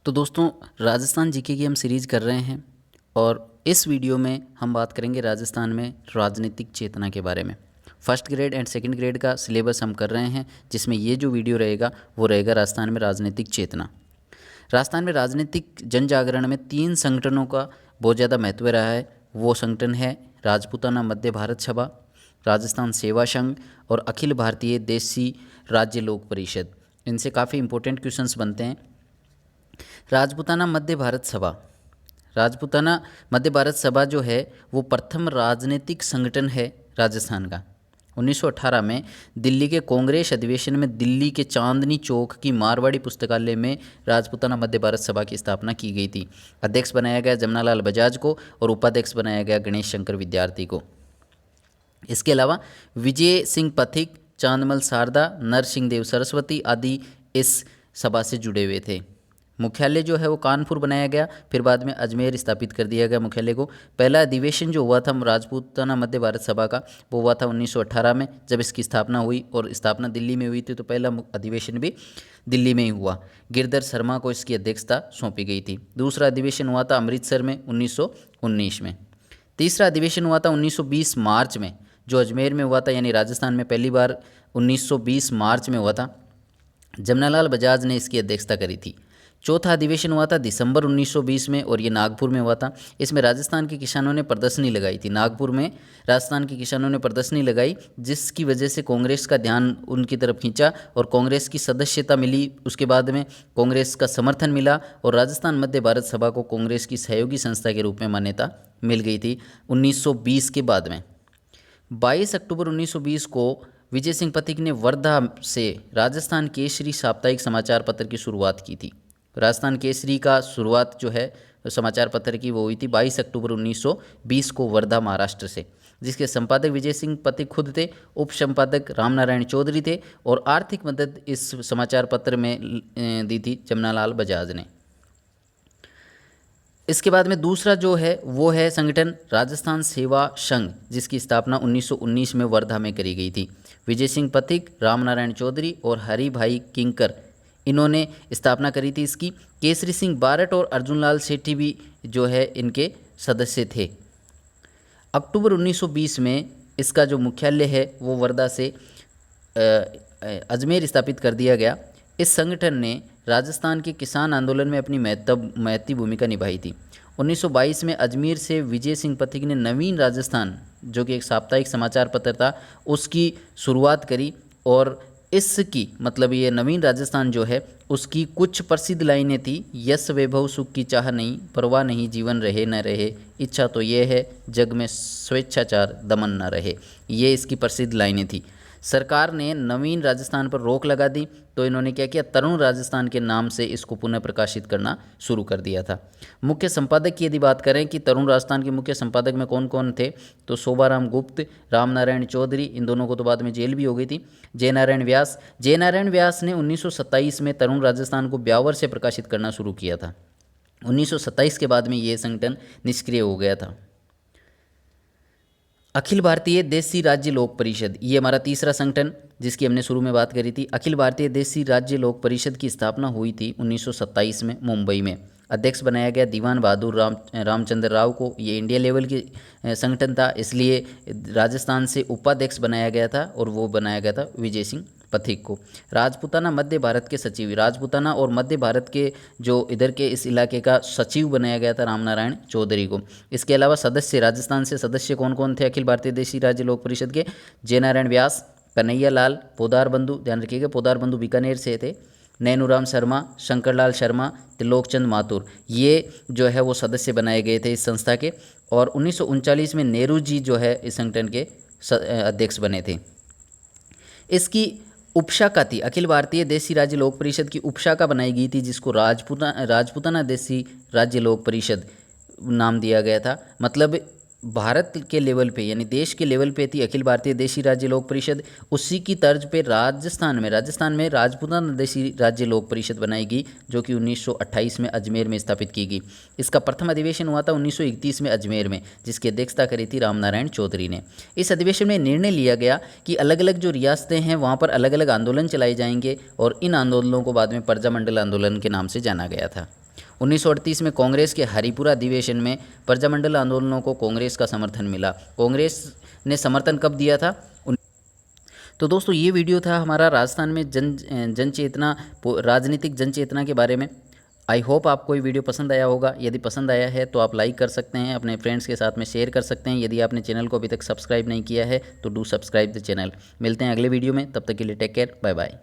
तो दोस्तों, राजस्थान जीके की हम सीरीज़ कर रहे हैं और इस वीडियो में हम बात करेंगे राजस्थान में राजनीतिक चेतना के बारे में। First grade and second grade का सिलेबस हम कर रहे हैं, जिसमें ये जो वीडियो रहेगा वो रहेगा राजस्थान में राजनीतिक चेतना। राजस्थान में राजनीतिक जन जागरण में 3 संगठनों का बहुत ज़्यादा महत्व रहा है। वो संगठन है राजपूताना मध्य भारत सभा, राजस्थान सेवा संघ और अखिल भारतीय देशी राज्य लोक परिषद। इनसे काफ़ी इंपॉर्टेंट क्वेश्चंस बनते हैं। राजपूताना मध्य भारत सभा, राजपूताना मध्य भारत सभा जो है वो प्रथम राजनीतिक संगठन है राजस्थान का। 1918 में दिल्ली के कांग्रेस अधिवेशन में दिल्ली के चांदनी चौक की मारवाड़ी पुस्तकालय में राजपूताना मध्य भारत सभा की स्थापना की गई थी। अध्यक्ष बनाया गया जमनालाल बजाज को और उपाध्यक्ष बनाया गया गणेश शंकर विद्यार्थी को। इसके अलावा विजय सिंह पथिक, चांदमल शारदा, नरसिंह देव सरस्वती आदि इस सभा से जुड़े हुए थे। मुख्यालय जो है वो कानपुर बनाया गया, फिर बाद में अजमेर स्थापित कर दिया गया मुख्यालय को। पहला अधिवेशन जो हुआ था राजपूताना मध्य भारत सभा का वो हुआ था 1918 में, जब इसकी स्थापना हुई और स्थापना दिल्ली में हुई थी, तो पहला अधिवेशन भी दिल्ली में ही हुआ। गिरधर शर्मा को इसकी अध्यक्षता सौंपी गई थी। दूसरा अधिवेशन हुआ था अमृतसर में 1919 में। तीसरा अधिवेशन हुआ था 1920 मार्च में, जो अजमेर में हुआ था, यानी राजस्थान में पहली बार 1920 मार्च में हुआ था। जमनालाल बजाज ने इसकी अध्यक्षता करी थी। चौथा अधिवेशन हुआ था दिसंबर 1920 में और ये नागपुर में हुआ था। इसमें राजस्थान के किसानों ने प्रदर्शनी लगाई थी। नागपुर में राजस्थान के किसानों ने प्रदर्शनी लगाई, जिसकी वजह से कांग्रेस का ध्यान उनकी तरफ खींचा और कांग्रेस की सदस्यता मिली। उसके बाद में कांग्रेस का समर्थन मिला और राजस्थान मध्य भारत सभा को कांग्रेस की सहयोगी संस्था के रूप में मान्यता मिल गई थी 1920 के बाद में। 22 अक्टूबर 1920 को विजय सिंह पथिक ने वर्धा से राजस्थान केसरी साप्ताहिक समाचार पत्र की शुरुआत की थी। राजस्थान केसरी का शुरुआत जो है समाचार पत्र की वो हुई थी 22 अक्टूबर 1920 को वर्धा महाराष्ट्र से, जिसके संपादक विजय सिंह पथिक खुद थे। उप संपादक रामनारायण चौधरी थे और आर्थिक मदद इस समाचार पत्र में दी थी जमनालाल बजाज ने। इसके बाद में दूसरा जो है वो है संगठन राजस्थान सेवा संघ, जिसकी स्थापना 1919 में वर्धा में करी गई थी। विजय सिंह पथिक, रामनारायण चौधरी और हरि भाई किंकर, इन्होंने स्थापना करी थी इसकी। केसरी सिंह बारट और अर्जुनलाल सेठी भी जो है इनके सदस्य थे। अक्टूबर 1920 में इसका जो मुख्यालय है वो वर्धा से अजमेर स्थापित कर दिया गया। इस संगठन ने राजस्थान के किसान आंदोलन में अपनी महत्वपूर्ण भूमिका निभाई थी। 1922 में अजमेर से विजय सिंह पथिक ने नवीन राजस्थान, जो कि एक साप्ताहिक समाचार पत्र था, उसकी शुरुआत करी और इसकी मतलब ये नवीन राजस्थान जो है उसकी कुछ प्रसिद्ध लाइनें थी। यश वैभव सुख की चाह नहीं, परवाह नहीं जीवन रहे न रहे, इच्छा तो ये है जग में स्वेच्छाचार दमन न रहे। ये इसकी प्रसिद्ध लाइनें थी। सरकार ने नवीन राजस्थान पर रोक लगा दी, तो इन्होंने क्या किया, तरुण राजस्थान के नाम से इसको पुनः प्रकाशित करना शुरू कर दिया था। मुख्य संपादक की यदि बात करें कि तरुण राजस्थान के मुख्य संपादक में कौन कौन थे, तो शोभाराम गुप्त, रामनारायण चौधरी, इन दोनों को तो बाद में जेल भी हो गई थी। जयनारायण व्यास ने 1927 में तरुण राजस्थान को ब्यावर से प्रकाशित करना शुरू किया था। 1927 के बाद में ये संगठन निष्क्रिय हो गया था। अखिल भारतीय देशी राज्य लोक परिषद, ये हमारा तीसरा संगठन जिसकी हमने शुरू में बात करी थी। अखिल भारतीय देशी राज्य लोक परिषद की स्थापना हुई थी 1927 में मुंबई में। अध्यक्ष बनाया गया दीवान बहादुर रामचंद्र राव को। ये इंडिया लेवल की संगठन था, इसलिए राजस्थान से उपाध्यक्ष बनाया गया था और वो बनाया गया था विजय सिंह पथिक को। राजपूताना मध्य भारत के सचिव, राजपूताना और मध्य भारत के जो इधर के इस इलाके का सचिव बनाया गया था रामनारायण चौधरी को। इसके अलावा सदस्य, राजस्थान से सदस्य कौन कौन थे अखिल भारतीय देशी राज्य लोक परिषद के? जयनारायण व्यास, कन्हैया लाल, पोदार बंधु, ध्यान रखिएगा पोदार बंधु बीकानेर से थे, नैनूराम शर्मा, शंकरलाल शर्मा, त्रिलोकचंद माथुर, ये जो है वो सदस्य बनाए गए थे इस संस्था के। और 1939 में नेहरू जी जो है इस संगठन के अध्यक्ष बने थे। इसकी उपशाखा थी, अखिल भारतीय देशी राज्य लोक परिषद की उपशाखा बनाई गई थी, जिसको राजपूताना देशी राज्य लोक परिषद नाम दिया गया था। मतलब भारत के लेवल पे यानी देश के लेवल पे थी अखिल भारतीय देशी राज्य लोक परिषद। उसी की तर्ज पे राजस्थान में राजपूताना देशी राज्य लोक परिषद बनाई गई, जो कि 1928 में अजमेर में स्थापित की गई। इसका प्रथम अधिवेशन हुआ था 1931 में अजमेर में, जिसकी अध्यक्षता करी थी रामनारायण चौधरी ने। इस अधिवेशन में निर्णय लिया गया कि अलग अलग जो रियासतें हैं वहाँ पर अलग अलग आंदोलन चलाए जाएंगे और इन आंदोलनों को बाद में प्रजामंडल आंदोलन के नाम से जाना गया था। 1938 में कांग्रेस के हरिपुरा अधिवेशन में प्रजामंडल आंदोलनों को कांग्रेस का समर्थन मिला। कांग्रेस ने समर्थन कब दिया था? तो दोस्तों ये वीडियो था हमारा राजस्थान में जन चेतना, राजनीतिक जन चेतना के बारे में। आई होप आपको ये वीडियो पसंद आया होगा। यदि पसंद आया है तो आप लाइक कर सकते हैं, अपने फ्रेंड्स के साथ में शेयर कर सकते हैं। यदि आपने चैनल को अभी तक सब्सक्राइब नहीं किया है तो डू सब्सक्राइब द चैनल। मिलते हैं अगले वीडियो में, तब तक के लिए टेक केयर, बाय बाय।